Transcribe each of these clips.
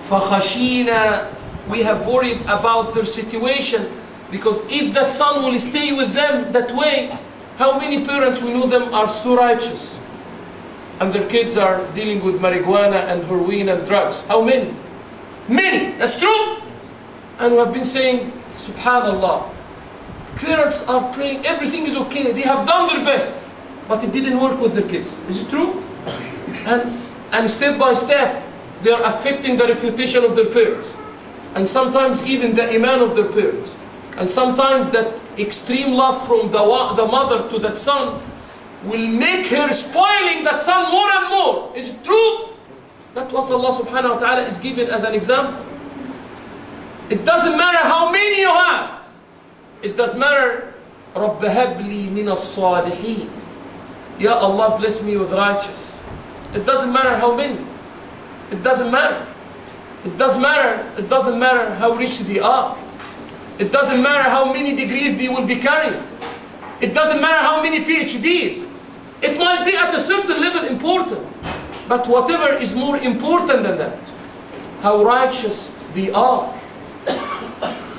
فَخَشِينَا, we have worried about their situation, because if that son will stay with them that way, how many parents we know them are so righteous and their kids are dealing with marijuana and heroin and drugs? How many? Many, that's true. And we have been saying, subhanallah, parents are praying, everything is okay, they have done their best, but it didn't work with their kids. Is it true? And step by step, they are affecting the reputation of their parents, and sometimes even the iman of their parents, and sometimes that extreme love from the mother to that son will make her spoiling that son more and more. Is it true? That's what Allah subhanahu wa ta'ala is giving as an example. It doesn't matter how many you have. It doesn't matter. رَبَّ هَبْ لِي مِنَ الصَّالِحِينَ. Ya Allah, bless me with righteous. It doesn't matter how many. It doesn't matter. It doesn't matter. It doesn't matter how rich they are. It doesn't matter how many degrees they will be carrying. It doesn't matter how many PhDs. It might be at a certain level important, but whatever is more important than that, how righteous they are.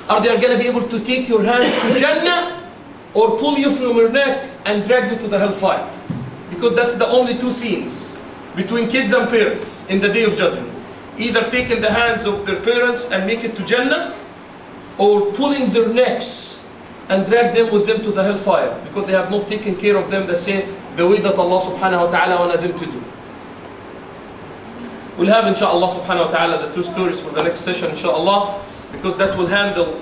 Are they going to be able to take your hand to Jannah, or pull you from your neck and drag you to the hellfire? Because that's the only two scenes between kids and parents in the day of judgment. Either taking the hands of their parents and make it to Jannah, or pulling their necks and drag them with them to the hellfire, because they have not taken care of them the way that Allah subhanahu wa ta'ala wanted them to do. We'll have inshallah subhanahu wa ta'ala the two stories for the next session inshallah, because that will handle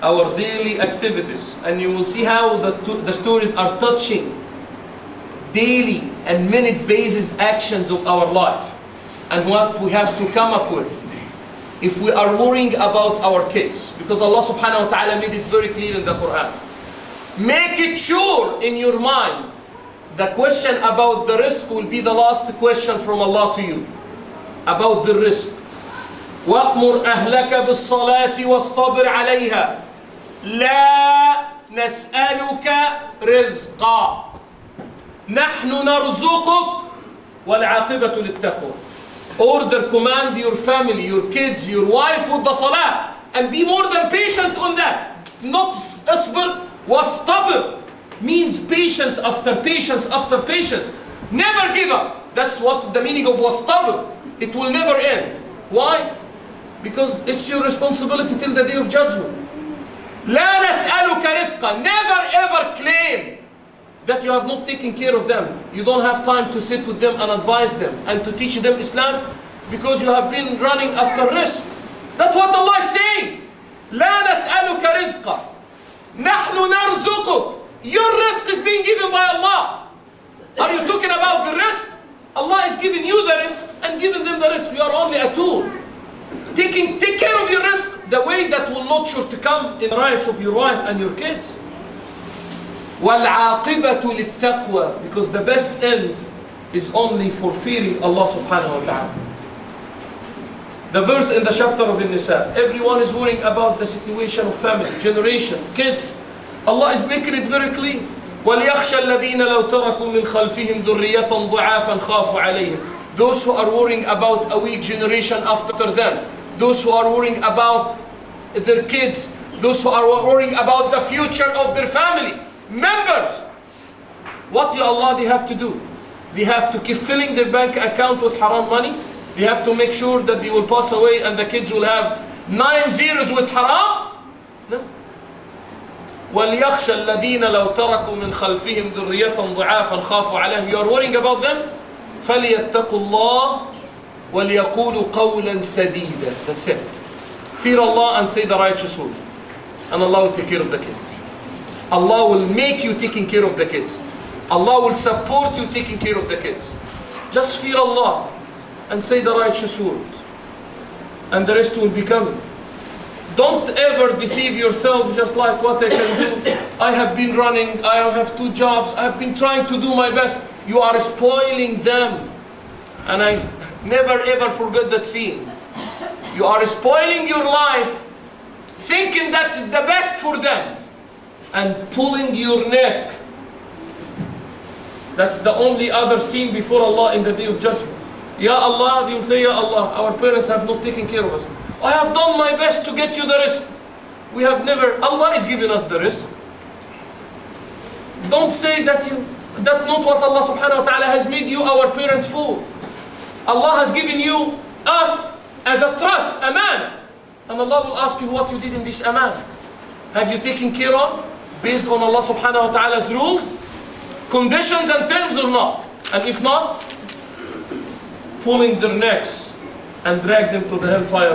our daily activities, and you will see how the stories are touching daily and minute basis actions of our life, and what we have to come up with if we are worrying about our kids. Because Allah subhanahu wa ta'ala made it very clear in the Quran. Make it sure in your mind, the question about the risk will be the last question from Allah to you. About the risk. وَأْمُرْ أَهْلَكَ بِالصَّلَاةِ وَاصْطَبِرْ عَلَيْهَا لَا نَسْأَلُكَ رِزْقًا نَحْنُ نَرْزُقُكَ وَالْعَاقِبَةُ لِلتَّقْوَى. Order, command your family, your kids, your wife with the salah, and be more than patient on that. Not asbir, wastabir means patience after patience after patience. Never give up. That's what the meaning of wastabir. It will never end. Why? Because it's your responsibility till the day of judgment. لا نسألك رزقا. Never ever claim that you have not taken care of them. You don't have time to sit with them and advise them and to teach them Islam, because you have been running after risk. That's what Allah is saying. لا نسألك رزقا نحن نرزقك. Your risk is being given by Allah. Are you talking about the risk? Allah is giving you the risk and giving them the risk. You are only a tool. Take care of your risk the way that will not shortcome in the rights of your wife and your kids. وَالْعَاقِبَةُ لِلتَّقْوَى, because the best end is only for fearing Allah subhanahu wa ta'ala. The verse in the chapter of An-Nisa, everyone is worrying about the situation of family, generation, kids. Allah is making it very clear. وَلْيَخْشَى الَّذِينَ لَوْ تَرَكُوا مِنْ خَلْفِهِمْ ذُرِّيَّةً ضُعَافًا خَافُوا عَلَيْهِمْ. Those who are worrying about a weak generation after them, those who are worrying about their kids, those who are worrying about the future of their family members. What ya Allah they have to do? They have to keep filling their bank account with haram money. They have to make sure that they will pass away and the kids will have 9 zeros with haram. No. وَلْيَخْشَى الَّذِينَ لَوْ تَرَكُوا مِنْ خَلْفِهِمْ ذُرِّيَّةً ضُعَافًا خَافُوا عَلَيْهِمْ. You are worrying about them? فَلْيَتَّقُوا اللَّهَ وَلْيَقُولُوا قَوْلًا سَدِيدًا. That's it. Fear Allah and say the righteous word, and Allah will take care of the kids. Allah will make you taking care of the kids. Allah will support you taking care of the kids. Just fear Allah and say the righteous word, and the rest will be coming. Don't ever deceive yourself just like what I can do. I have been running, I have 2 jobs, I have been trying to do my best. You are spoiling them. And I never ever forget that scene. You are spoiling your life, thinking that the best for them, and pulling your neck. That's the only other scene before Allah in the day of judgment. Ya Allah, they will say, Ya Allah, our parents have not taken care of us. I have done my best to get you the risk. We have never, Allah is giving us the risk. Don't say that's not what Allah subhanahu wa ta'ala has made you our parents for. Allah has given you us as a trust, amana. And Allah will ask you what you did in this amana. Have you taken care of based on Allah subhanahu wa ta'ala's rules, conditions and terms or not? And if not, pulling their necks and drag them to the hellfire.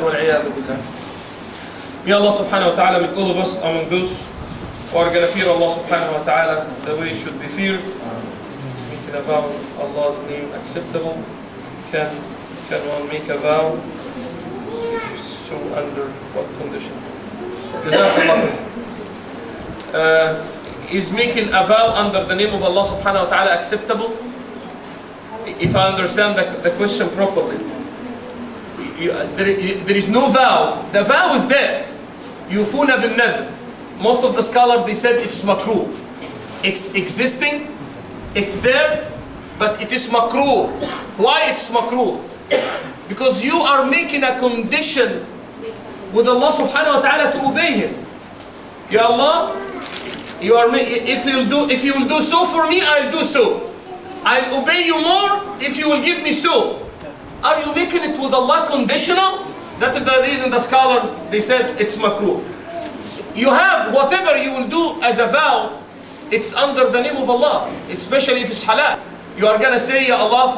May Allah subhanahu wa ta'ala make all of us among those who are going to fear Allah subhanahu wa ta'ala the way it should be feared. Speaking about Allah's name acceptable, can one make a vow? If so, under what condition? Is making a vow under the name of Allah subhanahu wa ta'ala acceptable? If I understand the question properly, there is no vow. The vow is there. Yufuna bin nadhr. Most of the scholars, they said it's makruh. It's existing, it's there, but it is makruh. Why it's makruh? Because you are making a condition with Allah subhanahu wa ta'ala to obey Him. Ya Allah, if you will do so for me, I'll do so. I'll obey you more if you will give me so. Are you making it with Allah conditional? That is the reason the scholars, they said it's makruh. You have whatever you will do as a vow, it's under the name of Allah, especially if it's halal. You are going to say, Ya Allah,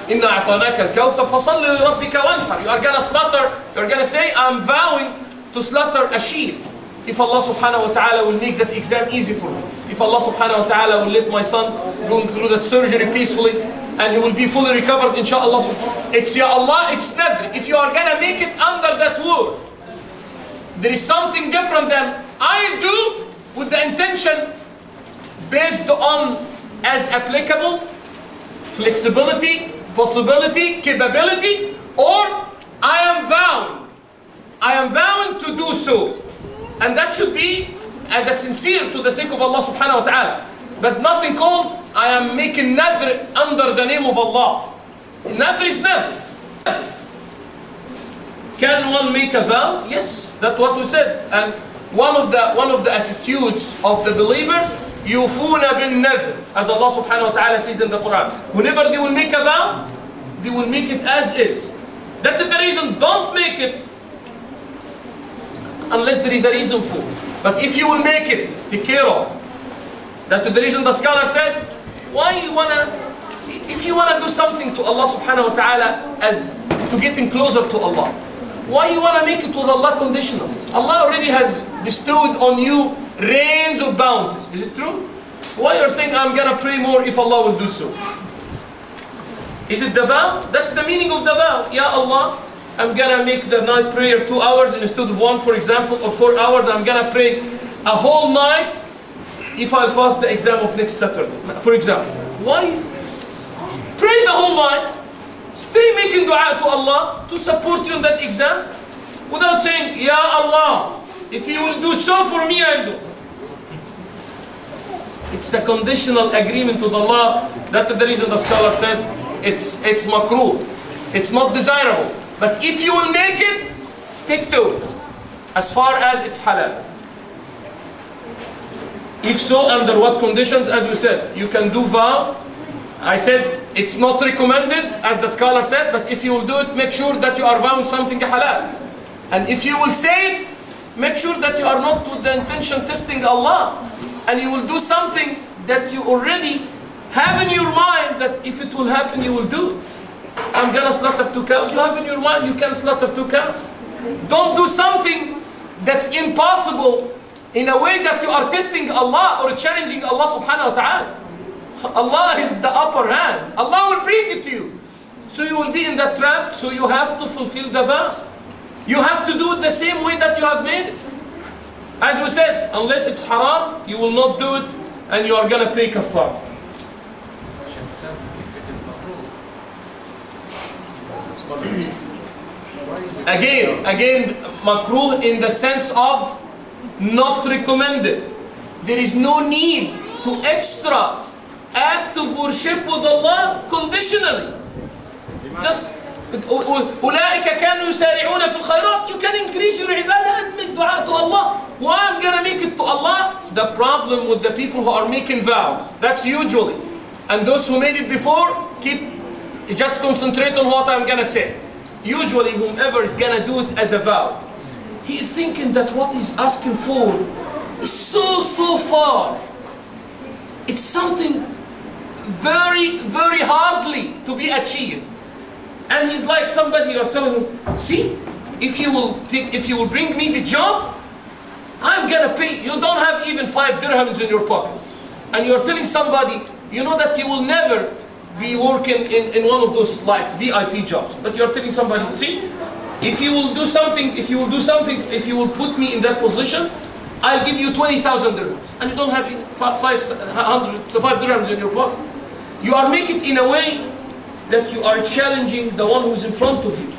Inna a'tanaka al-kawthar fasalli li rabbika wanhar. You are going to slaughter, you are going to say, I'm vowing to slaughter a sheep. If Allah subhanahu wa ta'ala will make that exam easy for me. If Allah subhanahu wa ta'ala will let my son go through that surgery peacefully, and he will be fully recovered, inshallah. It's Ya Allah, it's nadr. If you are going to make it under that word, there is something different than I do with the intention based on as applicable, flexibility, possibility, capability, or I am vowing to do so. And that should be as a sincere to the sake of Allah subhanahu wa ta'ala. But nothing called, I am making nadr under the name of Allah. Nadr is nadr. Can one make a vow? Yes, that's what we said. And one of the attitudes of the believers, yufuna bin nadr, as Allah subhanahu wa ta'ala says in the Quran. Whenever they will make a vow, they will make it as is. That is the reason, don't make it unless there is a reason for. But if you will make it, take care of. That is the reason the scholar said, if you wanna do something to Allah subhanahu wa ta'ala as to getting closer to Allah, why you wanna make it with Allah conditional? Allah already has bestowed on you rains of bounties. Is it true? Why you're saying I'm gonna pray more if Allah will do so? Is it the vow? That's the meaning of the vow. Ya Allah, I'm gonna make the night prayer 2 hours instead of 1, for example, or 4 hours. I'm gonna pray a whole night if I'll pass the exam of next Saturday, for example. Why? Pray the whole night. Stay making dua to Allah to support you in that exam without saying, Ya Allah, if you will do so for me, I'll do. It's a conditional agreement with Allah. That's the reason the scholar said it's makruh. It's not desirable. But if you will make it, stick to it as far as it's halal. If so, under what conditions? As we said, you can do vow. I said it's not recommended, as the scholar said, but if you will do it, make sure that you are vowing something halal. And if you will say it, make sure that you are not with the intention testing Allah. And you will do something that you already have in your mind that if it will happen, you will do it. I'm gonna slaughter 2 cows. You have in your mind you can slaughter 2 cows. Don't do something that's impossible in a way that you are testing Allah or challenging Allah subhanahu wa ta'ala. Allah is the upper hand. Allah will bring it to you. So you will be in that trap, so you have to fulfill the vow. You have to do it the same way that you have made it. As we said, unless it's haram, you will not do it and you are going to pay kafar. Again, makruh in the sense of not recommended. There is no need to extra act of worship with Allah conditionally. Just أولئك كانوا يسارعون في الخيرات. You can increase your ibadah and make dua to Allah. Why I'm gonna make it to Allah? The problem with the people who are making vows, that's usually, and those who made it before, just concentrate on what I'm gonna say. Usually whomever is gonna do it as a vow, he is thinking that what he's asking for is so far. It's something very, very hardly to be achieved. And he's like somebody you're telling him, see, if you will bring me the job, I'm gonna pay. You don't have even 5 dirhams in your pocket. And you're telling somebody, you know that you will never be working in one of those like VIP jobs. But you're telling somebody, see, if you will do something, if you will put me in that position, I'll give you 20,000 dirhams. And you don't have 5 dirhams in your pocket. You are making it in a way that you are challenging the one who's in front of you.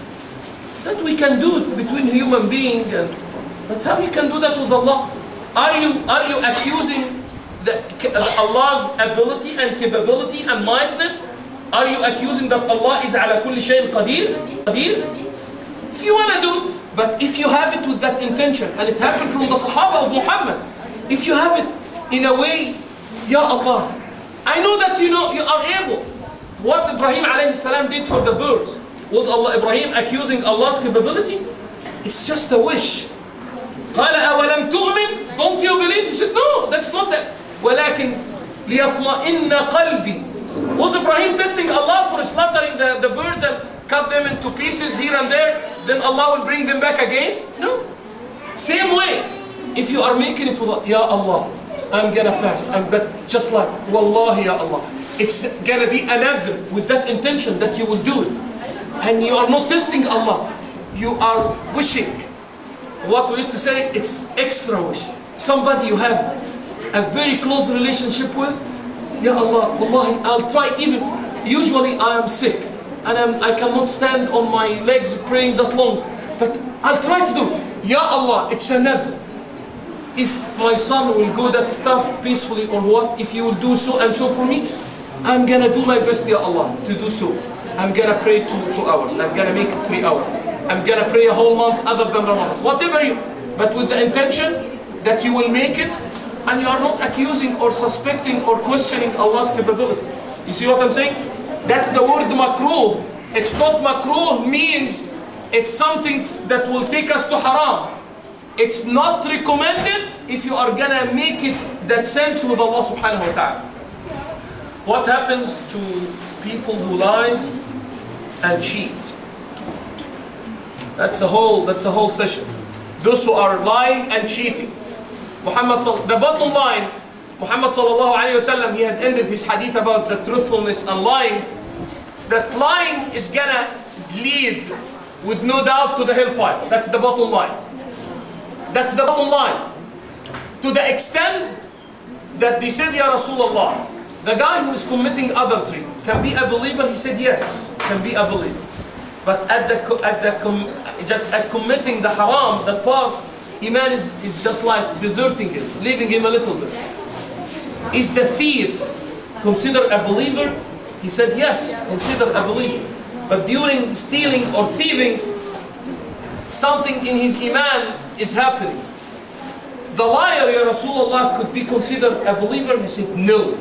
That we can do it between human beings, but how you can do that with Allah? Are you accusing Allah's ability and capability and mindness? Are you accusing that Allah is ala kulli shayin qadir? If you want to do it, but if you have it with that intention, and it happened from the Sahaba of Muhammad, if you have it in a way, Ya Allah, I know that you are able. What Ibrahim alayhi salam did for the birds, was Ibrahim accusing Allah's capability? It's just a wish. قال أولم تؤمن? Don't you believe? He said, no, that's not that. ولكن ليطمئن قلبي. Was Ibrahim testing Allah for slaughtering the birds and cut them into pieces here and there? Then Allah will bring them back again? No. Same way, if you are making it with Ya Allah, I'm gonna fast, but just like Wallahi Ya Allah, it's gonna be an advent with that intention that you will do it. And you are not testing Allah, you are wishing. What we used to say, it's extra wish. Somebody you have a very close relationship with, Ya Allah, Wallahi, I'll try even, usually I am sick, and I cannot stand on my legs praying that long, but I'll try to do, Ya Allah, it's an advent. If my son will go that stuff peacefully or what, if you will do so and so for me, I'm gonna do my best, Ya Allah, to do so. I'm gonna pray 2 hours. I'm gonna make it 3 hours. I'm gonna pray a whole month other than Ramadan. Whatever but with the intention that you will make it, and you are not accusing or suspecting or questioning Allah's capability. You see what I'm saying? That's the word makruh. It's not makruh means it's something that will take us to haram. It's not recommended if you are gonna make it that sense with Allah subhanahu wa ta'ala. What happens to people who lies and cheat? That's a whole session. Those who are lying and cheating. The bottom line, Muhammad sallallahu alayhi wa sallam, he has ended his hadith about the truthfulness and lying, that lying is gonna lead with no doubt to the hellfire. That's the bottom line. That's the bottom line. To the extent that they said, Ya Rasulullah, the guy who is committing adultery can be a believer? He said yes, can be a believer. But just at committing the haram, that part, Iman is just like deserting him, leaving him a little bit. Is the thief considered a believer? He said yes, considered a believer. But during stealing or thieving, something in his Iman is happening. The liar, Ya Rasulullah, could be considered a believer? He said no.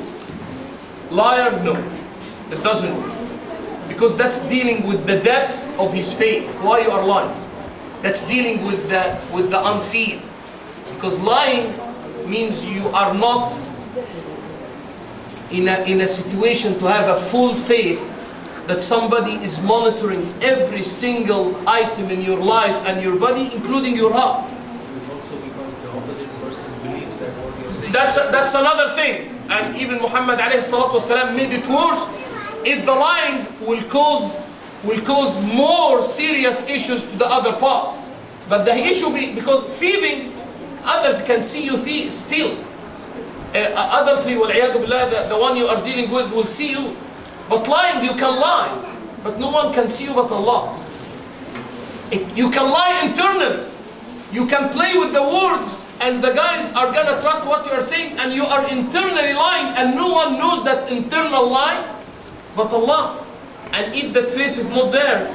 Liar, no. It doesn't work. Because that's dealing with the depth of his faith. Why you are lying? That's dealing with the unseen. Because lying means you are not in a situation to have a full faith that somebody is monitoring every single item in your life and your body, including your heart. It's also because the opposite person believes that what you're saying. That's another thing. And even Muhammad alayhi salatu wasalam made it worse. If the lying will cause more serious issues to the other part. But the issue because thieving, others can see you steal. Adultery, wal'iyadu billah, the one you are dealing with will see you. But lying, you can lie. But no one can see you but Allah. You can lie internally. You can play with the words and the guys are gonna trust what you are saying, and you are internally lying, and no one knows that internal lie but Allah. And if that faith is not there,